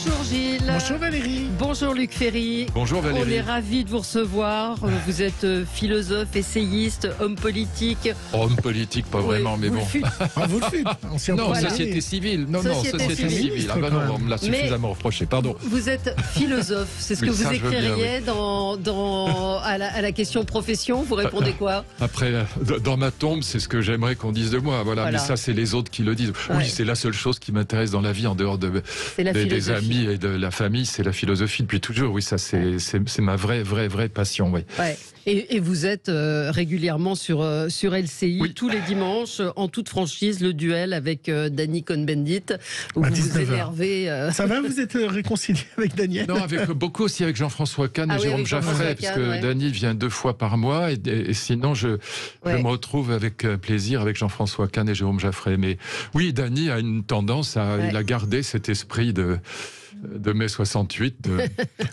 Bonjour Gilles. Bonjour Valérie. Bonjour Luc Ferry. Bonjour Valérie. On est ravis de vous recevoir. Vous êtes philosophe, essayiste, homme politique. Homme politique, pas vraiment, mais vous bon. le fûtes. Ah, vous le faites. Non, Voilà. société civile. Non, Société société civile. civile. Ah bah non, on me l'a Mais- suffisamment reproché, pardon. Vous êtes philosophe. C'est ce Oui, que vous ça, je veux bien, écririez à la question profession. Vous répondez quoi? Après, dans ma tombe, c'est ce que j'aimerais qu'on dise de moi. Voilà. Voilà. Mais ça, c'est les autres qui le disent. Ouais. Oui, c'est la seule chose qui m'intéresse dans la vie, en dehors C'est la des philosophie. amis et de la famille, c'est la philosophie depuis toujours. Oui, ça, c'est ma vraie passion. Oui. Ouais. Et vous êtes régulièrement sur LCI, Oui. tous les dimanches, en toute franchise, le duel avec Danny Cohn-Bendit, où À vous vous 19 heures. énervez. Ça va, vous êtes réconcilié avec Daniel? Non, avec beaucoup aussi avec Jean-François Kahn Ah et oui, Jérôme avec Jean-François Jaffray, Kahn, parce que ouais. Dany vient 2 fois par mois, et sinon je Ouais. me retrouve avec plaisir avec Jean-François Kahn et Jérôme Jaffray. Mais oui, Dany a une tendance Ouais. il a gardé cet esprit de mai 68.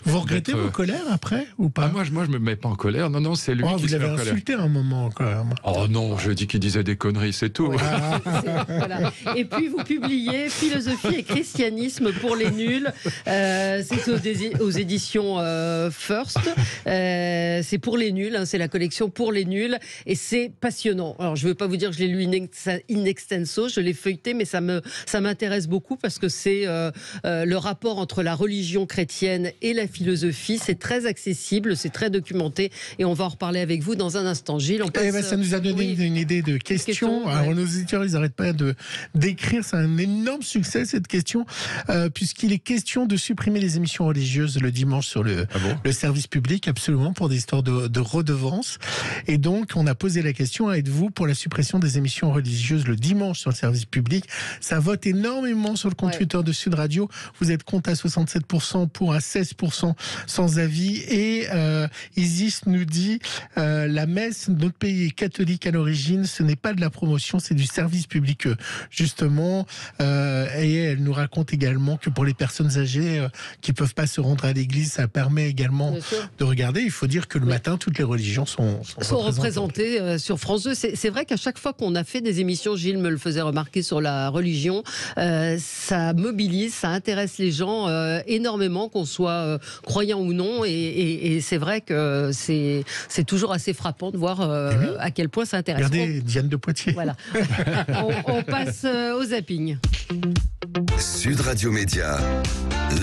Vous regrettez d'être, vos colères après ou pas? moi, je me mets pas en colère. Non, c'est lui Oh, qui vous se met l'avez en colère. insulté un moment quand même. Oh non, je dis qu'il disait des conneries, c'est tout. Ouais. Voilà. Et puis vous publiez Philosophie et christianisme pour les nuls. C'est aux éditions First. C'est pour les nuls, hein, c'est la collection pour les nuls. Et c'est passionnant. Alors je ne veux pas vous dire que je l'ai lu in extenso, je l'ai feuilleté, mais ça m'intéresse beaucoup parce que c'est le rapport entre la religion chrétienne et la philosophie. C'est très accessible, c'est très documenté. Et on va en reparler avec vous dans un instant. Gilles, on passe... Eh ben, ça nous a donné Oui. une idée de question. Question, Alors ouais. nos auditeurs, ils n'arrêtent pas d'écrire. C'est un énorme succès cette question, puisqu'il est question de supprimer les émissions religieuses le dimanche sur le service public, absolument, pour des histoires de redevances. Et donc, on a posé la question, êtes-vous pour la suppression des émissions religieuses le dimanche sur le service public? Ça vote énormément sur le compte Ouais. Twitter de Sud Radio. Vous êtes contre à 67%, pour à 16% sans avis. Et Isis nous dit la messe, notre pays est catholique à l'origine, ce n'est pas de la promotion, c'est du service public justement. Et elle nous raconte également que pour les personnes âgées qui ne peuvent pas se rendre à l'église, ça permet également Bien sûr. de regarder. Il faut dire que le Oui. matin, toutes les religions sont représentées sur France 2. C'est vrai qu'à chaque fois qu'on a fait des émissions, Gilles me le faisait remarquer sur la religion, ça mobilise, ça intéresse les gens énormément, qu'on soit croyant ou non. Et c'est vrai que c'est toujours assez frappant de voir à quel point ça intéresse. Regardez Diane de Poitiers. Voilà. on passe au zapping. Sud Radio Média,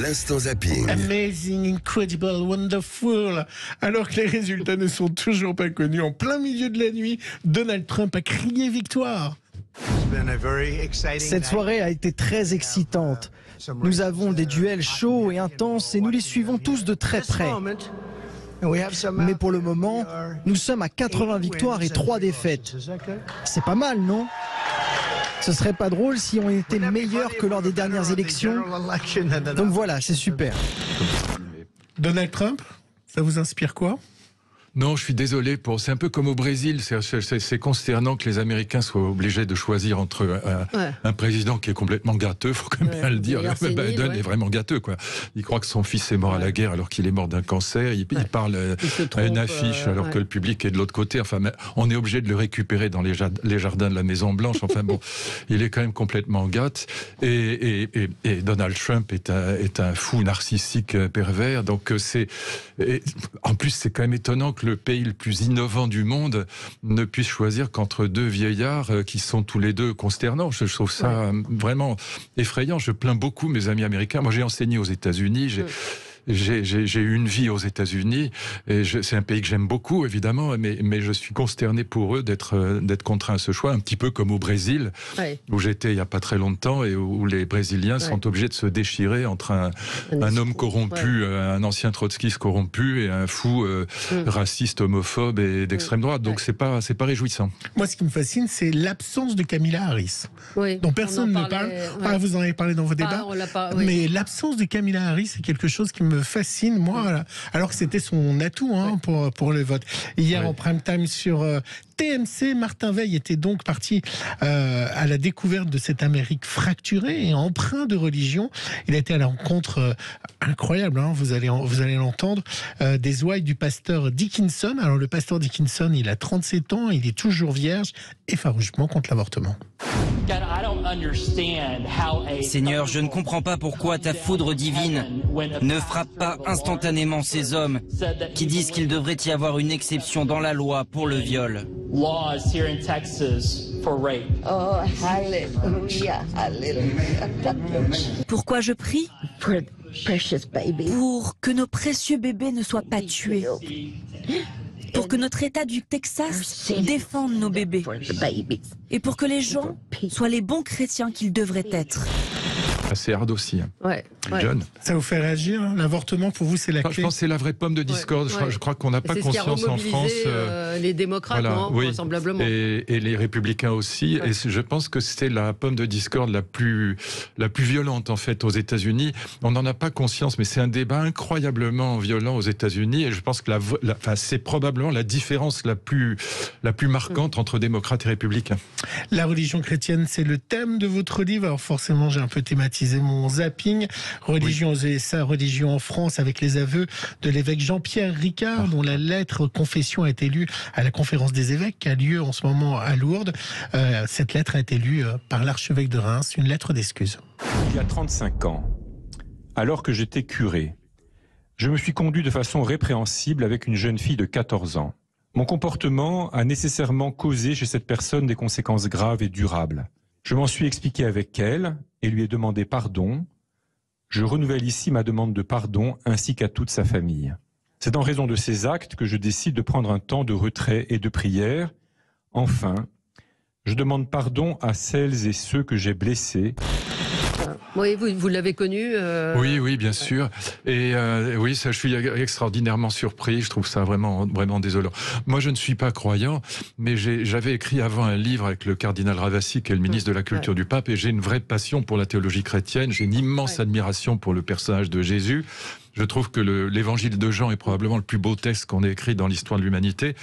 l'instant zapping. Amazing, incredible, wonderful. Alors que les résultats ne sont toujours pas connus, en plein milieu de la nuit, Donald Trump a crié victoire. Cette soirée a été très excitante. Nous avons des duels chauds et intenses et nous les suivons tous de très près. Mais pour le moment, nous sommes à 80 victoires et 3 défaites. C'est pas mal, non? Ce serait pas drôle si on était meilleur que lors des dernières élections. Donc voilà, c'est super. Donald Trump, ça vous inspire quoi? Non, je suis désolé. C'est un peu comme au Brésil. C'est consternant que les Américains soient obligés de choisir entre un président qui est complètement gâteux, faut quand même bien le dire. d'ailleurs, c'est Biden nul, est vraiment gâteux, quoi. Il croit que son fils est mort à la guerre alors qu'il est mort d'un cancer. Il parle se à une trompe, affiche alors que le public est de l'autre côté. Enfin, on est obligé de le récupérer dans les jardins de la Maison Blanche. Enfin bon, il est quand même complètement gâte. Et Donald Trump est un fou narcissique pervers. Donc en plus, c'est quand même étonnant que le pays le plus innovant du monde ne puisse choisir qu'entre 2 vieillards qui sont tous les deux consternants. Je trouve ça vraiment effrayant. Je plains beaucoup mes amis américains. Moi, j'ai enseigné aux États-Unis. J'ai eu une vie aux États-Unis et c'est un pays que j'aime beaucoup évidemment, mais je suis consterné pour eux d'être contraints à ce choix, un petit peu comme au Brésil où j'étais il y a pas très longtemps et où les Brésiliens sont obligés de se déchirer entre un homme corrompu, un ancien trotskiste corrompu et un fou raciste, homophobe et d'extrême droite. Donc c'est pas réjouissant. Moi, ce qui me fascine, c'est l'absence de Kamala Harris, Oui, dont personne ne parle. Ah, vous en avez parlé dans vos débats. Mais l'absence de Kamala Harris, c'est quelque chose qui me fascine, moi, alors que c'était son atout pour le vote. Hier, en prime time sur TMC, Martin Veil était donc parti à la découverte de cette Amérique fracturée et empreinte de religion. Il a été à la rencontre incroyable, hein, vous allez l'entendre, des ouailles du pasteur Dickinson. Alors le pasteur Dickinson, il a 37 ans, il est toujours vierge et farouchement contre l'avortement. Seigneur, je ne comprends pas pourquoi ta foudre divine ne frappe pas instantanément ces hommes qui disent qu'il devrait y avoir une exception dans la loi pour le viol. Oh, hallelujah, hallelujah. Pourquoi je prie? Pour que nos précieux bébés ne soient pas tués. Pour que notre État du Texas défende nos bébés. Et pour que les gens soient les bons chrétiens qu'ils devraient être. C'est hard aussi. Ouais. John. Ça vous fait réagir, hein? L'avortement, pour vous, c'est la clé? Je pense que c'est la vraie pomme de discorde. Je crois qu'on n'a pas conscience en France. Les démocrates, voilà, non, oui. vraisemblablement. Et les républicains aussi. Ouais. Et je pense que c'est la pomme de discorde la plus violente, en fait, aux États-Unis. On n'en a pas conscience, mais c'est un débat incroyablement violent aux États-Unis. Et je pense que c'est probablement la différence la plus marquante entre démocrates et républicains. La religion chrétienne, c'est le thème de votre livre. Alors forcément, j'ai un peu thématisé mon zapping. Religion aux USA, religion en France, avec les aveux de l'évêque Jean-Pierre Ricard, dont la lettre confession a été lue à la conférence des évêques qui a lieu en ce moment à Lourdes. Cette lettre a été lue par l'archevêque de Reims, une lettre d'excuse. Il y a 35 ans, alors que j'étais curé, je me suis conduit de façon répréhensible avec une jeune fille de 14 ans. Mon comportement a nécessairement causé chez cette personne des conséquences graves et durables. Je m'en suis expliqué avec elle et lui ai demandé pardon. Je renouvelle ici ma demande de pardon ainsi qu'à toute sa famille. C'est en raison de ces actes que je décide de prendre un temps de retrait et de prière. Enfin, je demande pardon à celles et ceux que j'ai blessés. Oui, vous l'avez connu Oui, bien sûr. Et oui, ça, je suis extraordinairement surpris. Je trouve ça vraiment désolant. Moi, je ne suis pas croyant, mais j'avais écrit avant un livre avec le cardinal Ravasi, qui est le ministre de la Culture du Pape, et j'ai une vraie passion pour la théologie chrétienne. J'ai une immense admiration pour le personnage de Jésus. Je trouve que l'évangile de Jean est probablement le plus beau texte qu'on ait écrit dans l'histoire de l'humanité.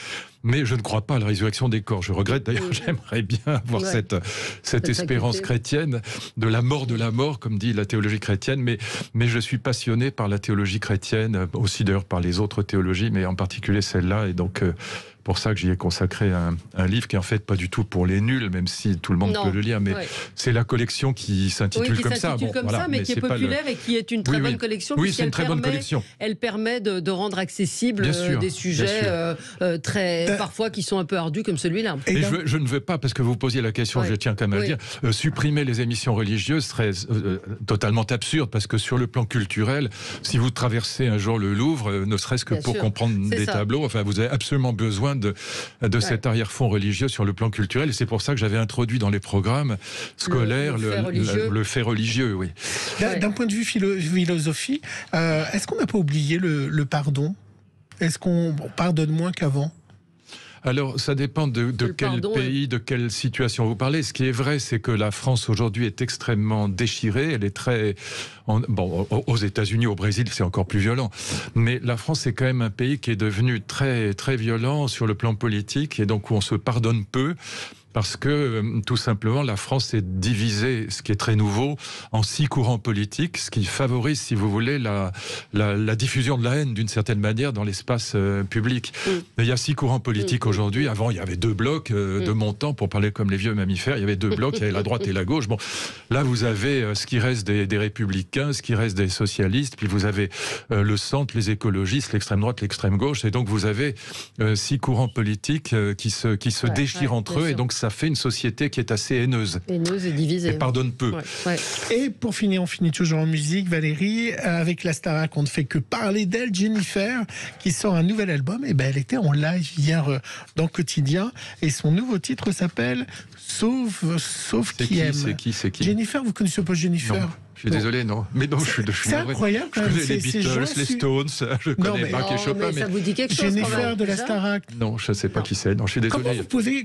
Mais je ne crois pas à la résurrection des corps. Je regrette d'ailleurs, j'aimerais bien avoir cette espérance chrétienne de la mort, comme dit la théologie chrétienne. Mais je suis passionné par la théologie chrétienne, aussi d'ailleurs par les autres théologies, mais en particulier celle-là. Et donc, pour ça que j'y ai consacré un livre qui est en fait pas du tout pour les nuls, même si tout le monde peut le lire, mais c'est la collection qui s'intitule comme ça. Mais qui est populaire et qui est une très bonne collection. Oui, c'est une très bonne collection. Elle permet de rendre accessibles des sujets parfois qui sont un peu ardus comme celui-là. Et je ne veux pas, parce que vous posiez la question, je tiens quand même à le dire, supprimer les émissions religieuses serait totalement absurde, parce que sur le plan culturel, si vous traversez un jour le Louvre, ne serait-ce que pour comprendre des tableaux, enfin, vous avez absolument besoin de cet arrière-fond religieux sur le plan culturel, et c'est pour ça que j'avais introduit dans les programmes scolaires le fait religieux, oui. D'un point de vue philosophie, est-ce qu'on n'a pas oublié le pardon? Est-ce qu'on pardonne moins qu'avant? Alors, ça dépend de quel pays, de quelle situation vous parlez. Ce qui est vrai, c'est que la France aujourd'hui est extrêmement déchirée. Elle est très... aux États-Unis, au Brésil, c'est encore plus violent. Mais la France est quand même un pays qui est devenu très, très violent sur le plan politique, et donc où on se pardonne peu. Parce que, tout simplement, la France est divisée, ce qui est très nouveau, en 6 courants politiques, ce qui favorise, si vous voulez, la diffusion de la haine, d'une certaine manière, dans l'espace public. Il y a 6 courants politiques aujourd'hui. Avant, il y avait 2 blocs de montant, pour parler comme les vieux mammifères. Il y avait 2 blocs, il y avait la droite et la gauche. Bon, là, vous avez ce qui reste des républicains, ce qui reste des socialistes, puis vous avez le centre, les écologistes, l'extrême droite, l'extrême gauche, et donc vous avez 6 courants politiques qui se déchirent entre eux, et donc ça fait une société qui est assez haineuse. Haineuse et divisée. Et pardonne peu. Et pour finir, on finit toujours en musique, Valérie, avec la Starac, on ne fait que parler d'elle, Jennifer, qui sort un nouvel album. Et elle était en live hier dans Quotidien, et son nouveau titre s'appelle Sauf qui aime. C'est qui Jennifer, vous connaissez pas Jennifer? Non. Je suis désolé, non. Mais non, je suis c'est incroyable quand même. Je connais les Beatles, les Stones, je connais Bach et Chopin. Mais ça vous dit quelque chose, Jennifer de la Starac. Non, je ne sais pas qui c'est. Non, je suis désolé. Comment vous pouvez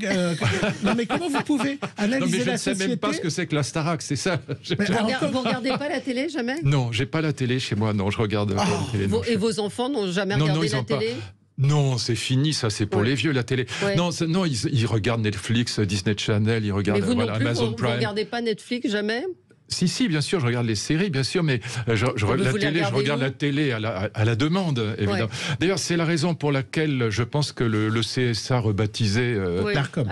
comment vous pouvez analyser la société? Je ne sais même pas ce que c'est que la Starac, c'est ça. Vous regardez pas la télé, jamais? Non, j'ai pas la télé chez moi. Non, je regarde la télé. Et vos enfants n'ont jamais regardé la télé? Non, c'est fini, ça, c'est pour les vieux, la télé. Ouais. Non, ils regardent Netflix, Disney Channel, ils regardent Mais vous non plus, Amazon vous Prime. ne regardez pas Netflix, jamais? Si, bien sûr, je regarde les séries, bien sûr, mais je regarde la télé à la demande, évidemment. Ouais. D'ailleurs, c'est la raison pour laquelle je pense que le CSA rebaptisé l'Arcom,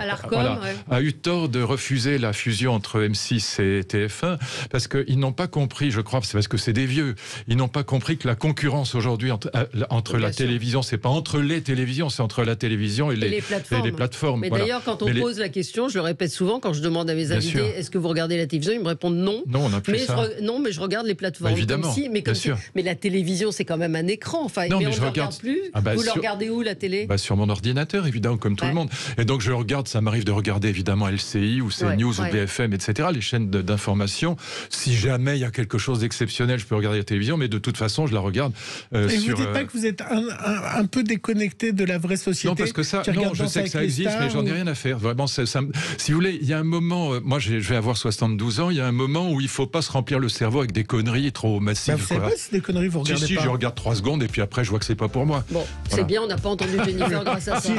a eu tort de refuser la fusion entre M6 et TF1, parce qu'ils n'ont pas compris, je crois, c'est parce que c'est des vieux, ils n'ont pas compris que la concurrence aujourd'hui entre la télévision, c'est pas entre les télévisions, c'est entre la télévision et les plateformes. Mais d'ailleurs, quand on pose la question, je le répète souvent, quand je demande à mes invités, est-ce que vous regardez la télévision, ils me répondent non. Non, on n'a plus ça. Non, mais je regarde les plateformes. Évidemment, mais la télévision, c'est quand même un écran. Enfin, non, mais on ne regarde plus. Vous le regardez où, la télé? Sur mon ordinateur, évidemment, comme tout le monde. Et donc, je regarde, ça m'arrive de regarder, évidemment, LCI ou CNews ou BFM, etc., les chaînes d'information. Si jamais il y a quelque chose d'exceptionnel, je peux regarder la télévision, mais de toute façon, je la regarde Et vous ne dites pas que vous êtes un peu déconnecté de la vraie société? Non, parce que ça, je sais que ça existe, mais j'en ai rien à faire. Vraiment, si vous voulez, il y a un moment, moi, je vais avoir 72 ans, il y a un moment où il ne faut pas se remplir le cerveau avec des conneries trop massives. Vous savez pas si des conneries vous regardez pas? Si, je regarde 3 secondes et puis après je vois que c'est pas pour moi. Bon, c'est bien, on n'a pas entendu Jennifer grâce à ça.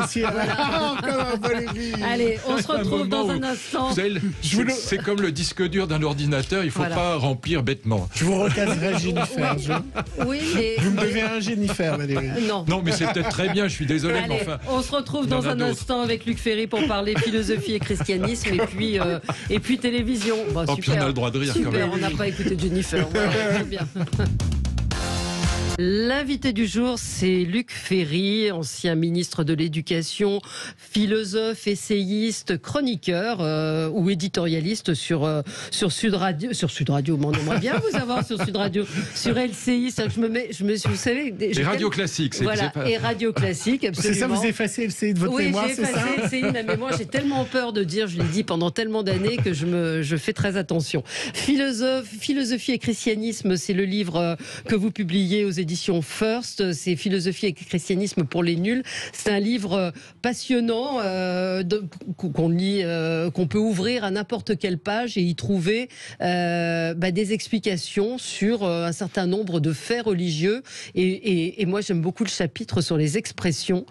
Allez, on se retrouve dans un instant. C'est comme le disque dur d'un ordinateur, il ne faut pas remplir bêtement. Je vous recaserai Jennifer. Oui, mais... Vous me devez un Jennifer, Valérie. Non, mais c'est peut-être très bien, je suis désolé. Allez, mais enfin, on se retrouve dans un instant avec Luc Ferry pour parler philosophie et christianisme et puis télévision. Bon, super. Puis on a le droit de rire super, quand même. On n'a pas écouté Jennifer. Voilà, bien. L'invité du jour, c'est Luc Ferry, ancien ministre de l'Éducation, philosophe, essayiste, chroniqueur ou éditorialiste sur Sud Radio. Sur Sud Radio, on aimerait bien vous avoir sur Sud Radio, sur LCI. Vous savez, les radios classiques, et radio classique, absolument. C'est ça, vous effacez LCI de votre mémoire, c'est ça? Oui, j'ai effacé LCI, mais moi j'ai tellement peur de dire, je l'ai dit pendant tellement d'années que je fais très attention. Philosophie et christianisme, c'est le livre que vous publiez aux éditions First, c'est Philosophie et christianisme pour les nuls. C'est un livre passionnant qu'on lit, qu'on peut ouvrir à n'importe quelle page et y trouver des explications sur un certain nombre de faits religieux. Et moi, j'aime beaucoup le chapitre sur les expressions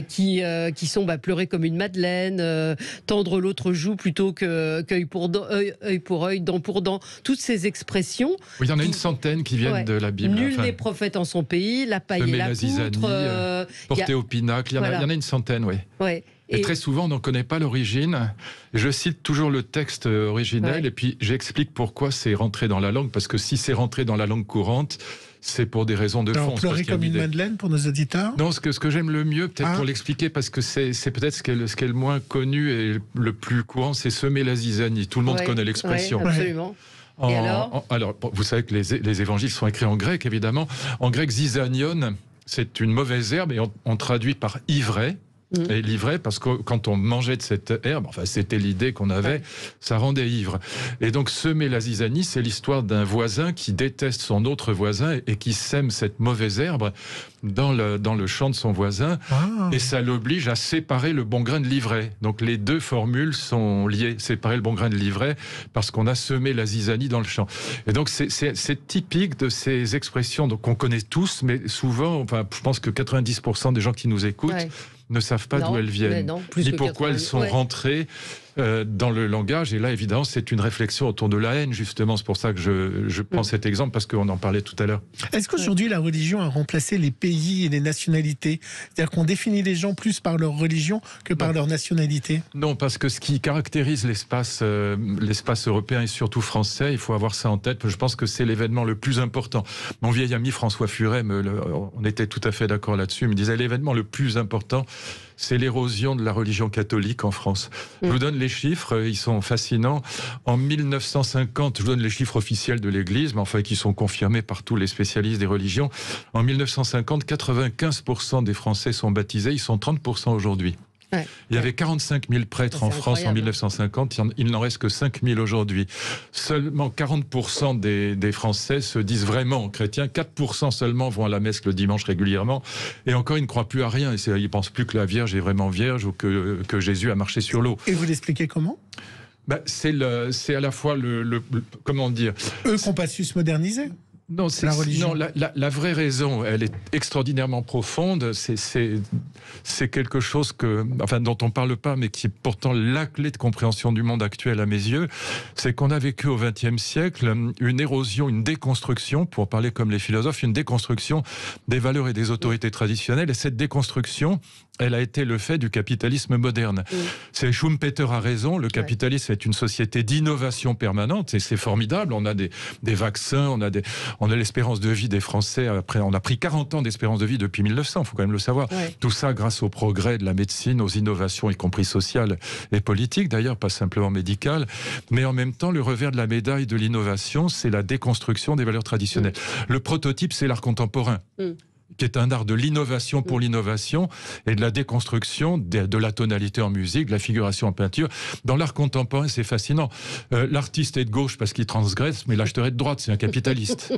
qui sont pleurer comme une madeleine, tendre l'autre joue plutôt qu'œil pour œil, dent pour dent. Toutes ces expressions. Oui, il y en a une centaine qui viennent de la Bible. Nul n'est prophète en son pays, la paille et la poutre. Porté au pinacle, il y en a une centaine, oui. Ouais. Et très souvent, on n'en connaît pas l'origine. Je cite toujours le texte originel et puis j'explique pourquoi c'est rentré dans la langue. Parce que si c'est rentré dans la langue courante, c'est pour des raisons de fond. Pleurer comme une madeleine pour nos auditeurs? Non, ce que j'aime le mieux, peut-être pour l'expliquer, parce que c'est peut-être ce qui est le moins connu et le plus courant, c'est semer la zizanie. Tout le monde connaît l'expression. Ouais, absolument. Et alors, vous savez que les évangiles sont écrits en grec, évidemment. En grec, zizanion, c'est une mauvaise herbe et on traduit par ivraie. Et l'ivraie, parce que quand on mangeait de cette herbe, enfin c'était l'idée qu'on avait, ça rendait ivre. Et donc semer la zizanie, c'est l'histoire d'un voisin qui déteste son autre voisin et qui sème cette mauvaise herbe dans le champ de son voisin, et ça l'oblige à séparer le bon grain de l'ivraie. Donc les deux formules sont liées, séparer le bon grain de l'ivraie, parce qu'on a semé la zizanie dans le champ. Et donc c'est typique de ces expressions qu'on connaît tous, mais souvent, enfin, je pense que 90% des gens qui nous écoutent ne savent pas d'où elles viennent, ni pourquoi elles sont rentrées dans le langage. Et là, évidemment, c'est une réflexion autour de la haine, justement. C'est pour ça que je prends cet exemple, parce qu'on en parlait tout à l'heure. Est-ce qu'aujourd'hui, la religion a remplacé les pays et les nationalités? C'est-à-dire qu'on définit les gens plus par leur religion que par leur nationalité? Non, parce que ce qui caractérise l'espace européen et surtout français, il faut avoir ça en tête. Je pense que c'est l'événement le plus important. Mon vieil ami François Furet, on était tout à fait d'accord là-dessus, me disait l'événement le plus important, c'est l'érosion de la religion catholique en France. Je vous donne les chiffres, ils sont fascinants. En 1950, je vous donne les chiffres officiels de l'Église, mais enfin qui sont confirmés par tous les spécialistes des religions. En 1950, 95% des Français sont baptisés, ils sont 30% aujourd'hui. Il y avait 45 000 prêtres en France en 1950, il n'en reste que 5 000 aujourd'hui. Seulement 40% des Français se disent vraiment chrétiens, 4% seulement vont à la messe le dimanche régulièrement, et encore ils ne croient plus à rien, ils ne pensent plus que la Vierge est vraiment vierge ou que Jésus a marché sur l'eau. Et vous l'expliquez comment ? C'est à la fois comment dire... Eux qui n'ont pas su se moderniser. Non, la religion. Non, la vraie raison, elle est extraordinairement profonde. C'est quelque chose dont on ne parle pas, mais qui est pourtant la clé de compréhension du monde actuel à mes yeux. C'est qu'on a vécu au XXe siècle une érosion, une déconstruction, pour parler comme les philosophes, une déconstruction des valeurs et des autorités traditionnelles. Et cette déconstruction, elle a été le fait du capitalisme moderne. C'est Schumpeter a raison, le capitalisme est une société d'innovation permanente et c'est formidable. On a des vaccins, on a l'espérance de vie des Français. Après, on a pris 40 ans d'espérance de vie depuis 1900, il faut quand même le savoir. Tout ça grâce au progrès de la médecine, aux innovations, y compris sociales et politiques, d'ailleurs, pas simplement médicales. Mais en même temps, le revers de la médaille de l'innovation, c'est la déconstruction des valeurs traditionnelles. Le prototype, c'est l'art contemporain. Qui est un art de l'innovation pour l'innovation et de la déconstruction de la tonalité en musique, de la figuration en peinture. Dans l'art contemporain, c'est fascinant. L'artiste est de gauche parce qu'il transgresse, mais l'acheteur est de droite, c'est un capitaliste.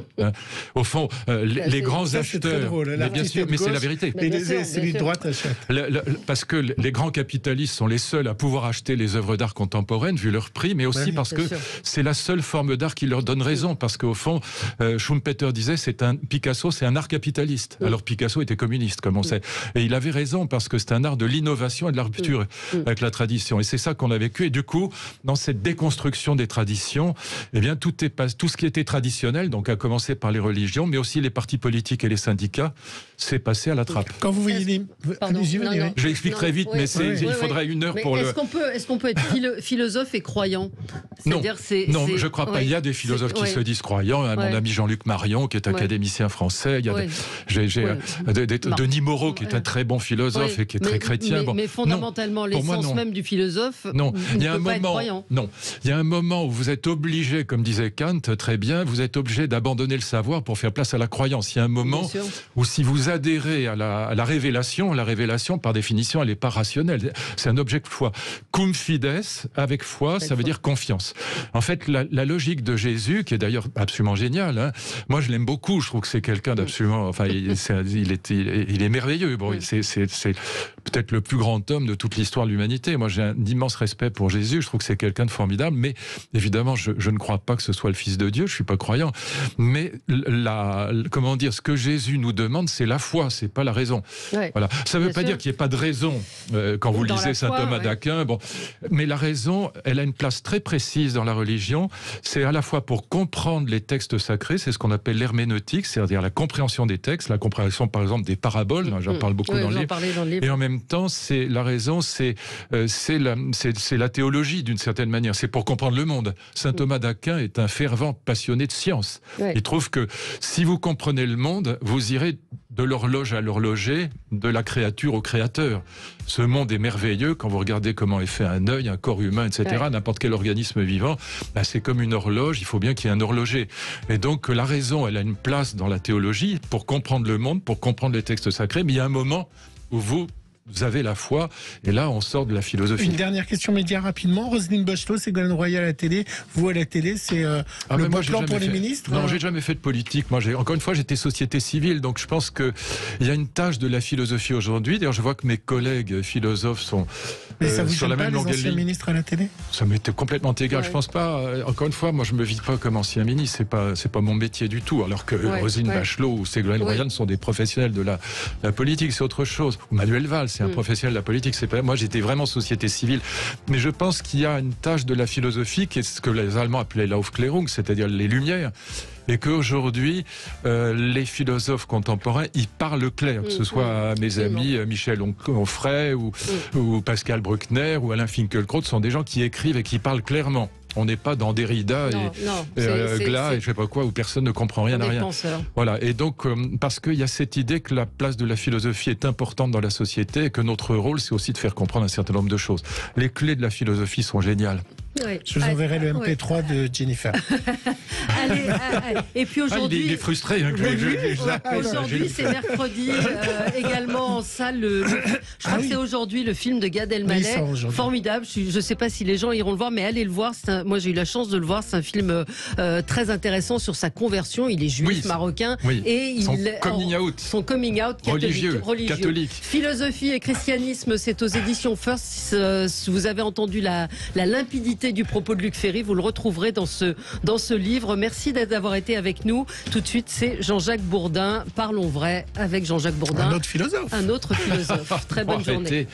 Au fond, les grands acheteurs... C'est drôle, mais bien sûr, mais c'est la vérité. Celui de droite achète. Parce que les grands capitalistes sont les seuls à pouvoir acheter les œuvres d'art contemporaines, vu leur prix, mais aussi parce que c'est la seule forme d'art qui leur donne raison. Parce qu'au fond, Schumpeter disait, Picasso, c'est un art capitaliste. Alors Picasso était communiste, comme on sait. Et il avait raison, parce que c'est un art de l'innovation et de la rupture avec la tradition. Et c'est ça qu'on a vécu. Et du coup, dans cette déconstruction des traditions, eh bien, tout ce qui était traditionnel, donc à commencer par les religions, mais aussi les partis politiques et les syndicats, s'est passé à la trappe. Quand vous voyez les... Je l'explique très vite, mais il faudrait une heure pour Est-ce qu'on peut être philosophe et croyant? Non, je ne crois pas. Il y a des philosophes qui se disent croyants. Mon ami Jean-Luc Marion, qui est académicien français. Il y a Denis Moreau, qui est un très bon philosophe et qui est très chrétien. Mais fondamentalement, l'essence même du philosophe ne peut pas être croyant. Non, il y a un moment où vous êtes obligé, comme disait Kant, très bien, vous êtes obligé d'abandonner le savoir pour faire place à la croyance. Il y a un moment où si vous adhérez à la révélation, par définition, elle n'est pas rationnelle. C'est un objet de foi. Cum fides, avec foi, ça veut dire confiance. En fait, la logique de Jésus, qui est d'ailleurs absolument géniale, moi je l'aime beaucoup, je trouve que c'est quelqu'un d'absolument... Enfin, il est merveilleux. Bon, c'est peut-être le plus grand homme de toute l'histoire de l'humanité. Moi, j'ai un immense respect pour Jésus. Je trouve que c'est quelqu'un de formidable. Mais évidemment, je ne crois pas que ce soit le Fils de Dieu. Je suis pas croyant. Mais ce que Jésus nous demande, c'est la foi. C'est pas la raison. Voilà. Ça ne veut pas dire qu'il n'y ait pas de raison quand vous lisez saint Thomas d'Aquin. Bon, mais la raison, elle a une place très précise dans la religion. C'est à la fois pour comprendre les textes sacrés. C'est ce qu'on appelle l'herméneutique, c'est-à-dire la compréhension des textes, la compréhension par exemple des paraboles, j'en parle beaucoup dans le livre. Et en même temps, c'est la raison, c'est la théologie d'une certaine manière, c'est pour comprendre le monde. Saint Thomas d'Aquin est un fervent passionné de science. Il trouve que si vous comprenez le monde, vous irez de l'horloge à l'horloger, de la créature au créateur. Ce monde est merveilleux quand vous regardez comment est fait un œil, un corps humain, etc. N'importe quel organisme vivant, c'est comme une horloge, il faut bien qu'il y ait un horloger. Et donc la raison, elle a une place dans la théologie pour comprendre le monde, pour comprendre les textes sacrés, mais il y a un moment où vous avez la foi, et là on sort de la philosophie. Une dernière question média rapidement. Roselyne Bachelot, Ségolène Royal à la télé. Vous à la télé, c'est le bon plan pour les ministres? Non, j'ai jamais fait de politique. Moi, encore une fois, j'étais société civile, donc je pense qu'il y a une tâche de la philosophie aujourd'hui. D'ailleurs, je vois que mes collègues philosophes sont sur la même longueur de ligne. Ministre à la télé? Ça m'était complètement égal. Je pense pas. Encore une fois, moi, je me vis pas comme ancien ministre. C'est pas mon métier du tout. Alors que Roselyne Bachelot ou Ségolène Royal sont des professionnels de la politique. C'est autre chose. Ou Manuel Valls. C'est un professionnel de la politique. C'est pas moi. J'étais vraiment société civile. Mais je pense qu'il y a une tâche de la philosophie qui est ce que les Allemands appelaient l'Aufklärung, c'est-à-dire les Lumières. Et qu'aujourd'hui, les philosophes contemporains, ils parlent clair, que ce soit à mes amis Michel Onfray ou Pascal Bruckner ou Alain Finkielkraut, sont des gens qui écrivent et qui parlent clairement. On n'est pas dans Derrida et Glas et je sais pas quoi, où personne ne comprend rien à rien. Voilà. Et donc, parce qu'il y a cette idée que la place de la philosophie est importante dans la société et que notre rôle, c'est aussi de faire comprendre un certain nombre de choses. Les clés de la philosophie sont géniales. Je vous enverrai le MP3 de Jennifer. Allez. Et puis aujourd'hui... il est frustré. Aujourd'hui, c'est mercredi, également en salle. Je crois que c'est aujourd'hui le film de Gad Elmaleh. Formidable. Je ne sais pas si les gens iront le voir, mais allez le voir. Moi, j'ai eu la chance de le voir. C'est un film très intéressant sur sa conversion. Il est juif, marocain. Et son coming out religieux. Catholique. Philosophie et christianisme, c'est aux éditions First. Vous avez entendu la limpidité totalité du propos de Luc Ferry, vous le retrouverez dans ce livre. Merci d'avoir été avec nous. Tout de suite, c'est Jean-Jacques Bourdin. Parlons vrai avec Jean-Jacques Bourdin. Un autre philosophe. Un autre philosophe. Très bonne journée.